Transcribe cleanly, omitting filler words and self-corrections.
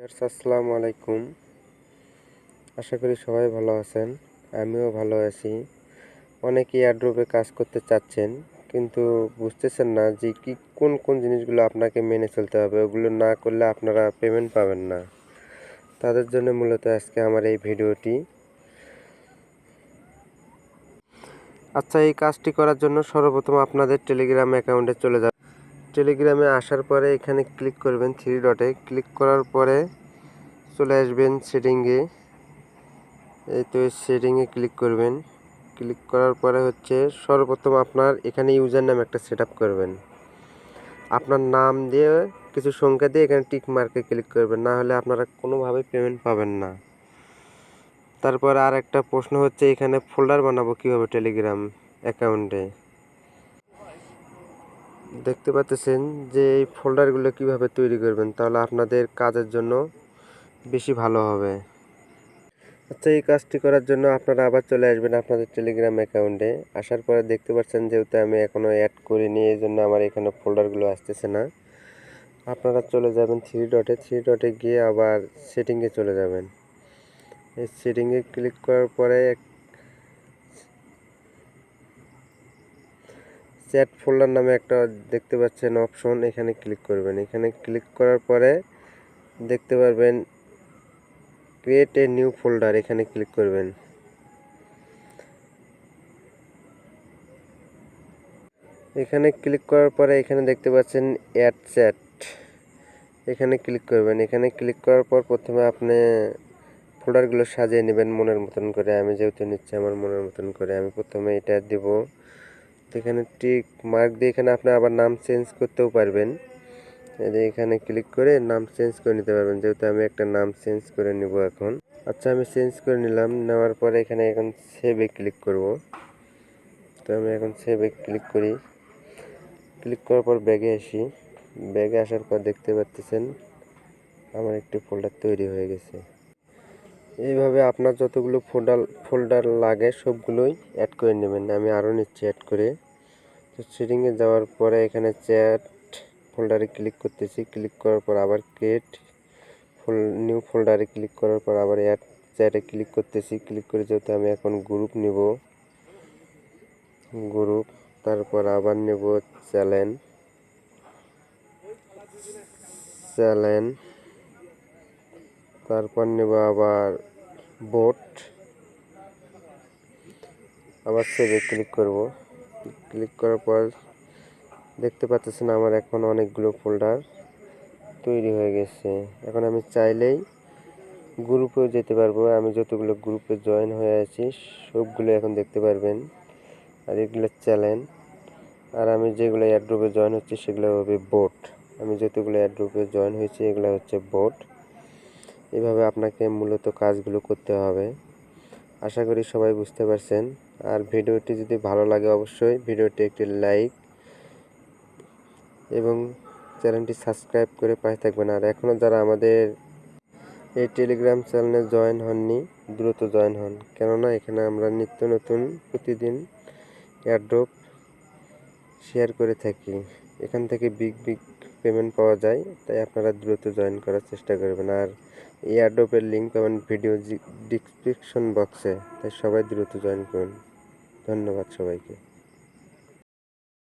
আসসালামু আলাইকুম। আশা করি সবাই ভালো আছেন। আমিও ভালো আছি। অনেকেই এয়ারড্রপে কাজ করতে চাচ্ছেন, কিন্তু বুঝতেছেন না যে কোন কোন জিনিসগুলো আপনাকে মেনে চলতে হবে। ওগুলো না করলে আপনারা পেমেন্ট পাবেন না। তাদের জন্য মূলত আজকে আমার এই ভিডিওটি। আচ্ছা, এই কাজটি করার জন্য সর্বপ্রথম আপনাদের টেলিগ্রাম অ্যাকাউন্টে চলে যাবেন। টেলিগ্রামে আসার পরে এখানে ক্লিক করবেন, 3 ডটে ক্লিক করার পরে চলে আসবেন সেটিংয়ে। এই তো সেটিংয়ে ক্লিক করবেন। ক্লিক করার পরে সর্বপ্রথম আপনার এখানে ইউজার নাম একটা সেট আপ করবেন। আপনার নাম দিয়ে কিছু সংখ্যা দিয়ে এখানে টিক মার্কে ক্লিক করবেন, না হলে আপনারা কোনোভাবেই পেমেন্ট পাবেন না। তারপর আর একটা প্রশ্ন এখানে ফোল্ডার বানাবো কীভাবে টেলিগ্রাম অ্যাকাউন্টে। দেখতে পাচ্ছেন যে এই ফোল্ডারগুলো কিভাবে তৈরি করবেন, তাহলে আপনাদের কাজের জন্য বেশি ভালো হবে। আচ্ছা, এই কাজটি করার জন্য আপনারা আবার চলে আসবেন আপনাদের টেলিগ্রাম অ্যাকাউন্টে। আসার পরে দেখতে পাচ্ছেন যেহেতু আমি এখনও অ্যাড করিনি, এই জন্য আমার এখানে ফোল্ডারগুলো আসতেছে না। আপনারা চলে যাবেন 3 ডটে গিয়ে আবার সেটিংয়ে চলে যাবেন। এই সেটিংয়ে ক্লিক করার পরে চ্যাট ফোল্ডার নামে একটা দেখতে পাচ্ছেন অপশন, এখানে ক্লিক করবেন। এখানে ক্লিক করার পরে দেখতে পারবেন ক্রিয়েট এ নিউ ফোল্ডার, এখানে ক্লিক করবেন। এখানে ক্লিক করার পরে এখানে দেখতে পাচ্ছেন অ্যাড চ্যাট, এখানে ক্লিক করবেন। এখানে ক্লিক করার পর প্রথমে আপনি ফোল্ডারগুলো সাজিয়ে নেবেন মনের মতন করে। আমি যেহেতু নিচ্ছি আমার মনের মতন করে, আমি প্রথমে এটা দিব। এখানে টিক মার্ক দিয়ে এখানে আপনি আবার নাম চেঞ্জ করতেও পারবেন। এখানে ক্লিক করে নাম চেঞ্জ করে নিতে পারবেন, যেহেতু আমি একটা নাম চেঞ্জ করে নিব এখন। আচ্ছা, আমি চেঞ্জ করে নিলাম। নেওয়ার পরে এখানে এখন সেভে ক্লিক করব। তো আমি এখন সেভে ক্লিক করি। ক্লিক করার পর ব্যাগে আসি। ব্যাগে আসার পর দেখতে পাচ্ছেন আমার একটি ফোল্ডার তৈরি হয়ে গেছে। এইভাবে আপনার যতগুলো ফোল্ডার লাগে সবগুলোই অ্যাড করে নেবেন। আমি আরও নিচ্ছি অ্যাড করে। তো সেটিংয়ে যাওয়ার পরে এখানে চ্যাট ফোল্ডারে ক্লিক করতেছি। ক্লিক করার পর আবার ক্রিয়েট নিউ ফোল্ডারে ক্লিক করার পর আবার অ্যাড চ্যাটে ক্লিক করতেছি। ক্লিক করে যেহেতু আমি এখন গ্রুপ নিব, গ্রুপ, তারপর আবার নেব চ্যানেল, তারপর নেব আবার বোট, আবার সেভে ক্লিক করব। ক্লিক করার পর দেখতে পাচ্ছেন আমার এখন অনেকগুলো ফোল্ডার তৈরি হয়ে গেছে। এখন আমি চাইলেই গ্রুপেও যেতে পারবো। আমি যতগুলো গ্রুপে জয়েন হয়ে আছি সবগুলো এখন দেখতে পারবেন। আর এগুলো চ্যানেল, আর আমি যেগুলো এয়ারড্রপে জয়েন হচ্ছে সেগুলো হবে বোট। আমি যতগুলো এয়ারড্রপে জয়েন হয়েছি এগুলো হচ্ছে বোট। এভাবে আপনাকে মূলত কাজগুলো করতে হবে। আশা করি সবাই বুঝতে পারছেন। আর ভিডিওটি যদি ভালো লাগে অবশ্যই ভিডিওটি একটি লাইক এবং চ্যানেলটি সাবস্ক্রাইব করে পাশে থাকবেন। আর এখনও যারা আমাদের এই টেলিগ্রাম চ্যানেলে জয়েন হননি, দ্রুত জয়েন হন, কেননা এখানে আমরা নিত্য নতুন প্রতিদিন এয়ারড্রপ শেয়ার করে থাকি। এখান থেকে বিগ পেমেন্ট পাওয়া যায়, তাই আপনারা দ্রুত জয়েন করার চেষ্টা করবেন। আর এয়ারড্রপের লিঙ্ক পাবেন ভিডিও ডিসক্রিপশন বক্সে, তাই সবাই দ্রুত জয়েন করুন। ধন্যবাদ সবাইকে।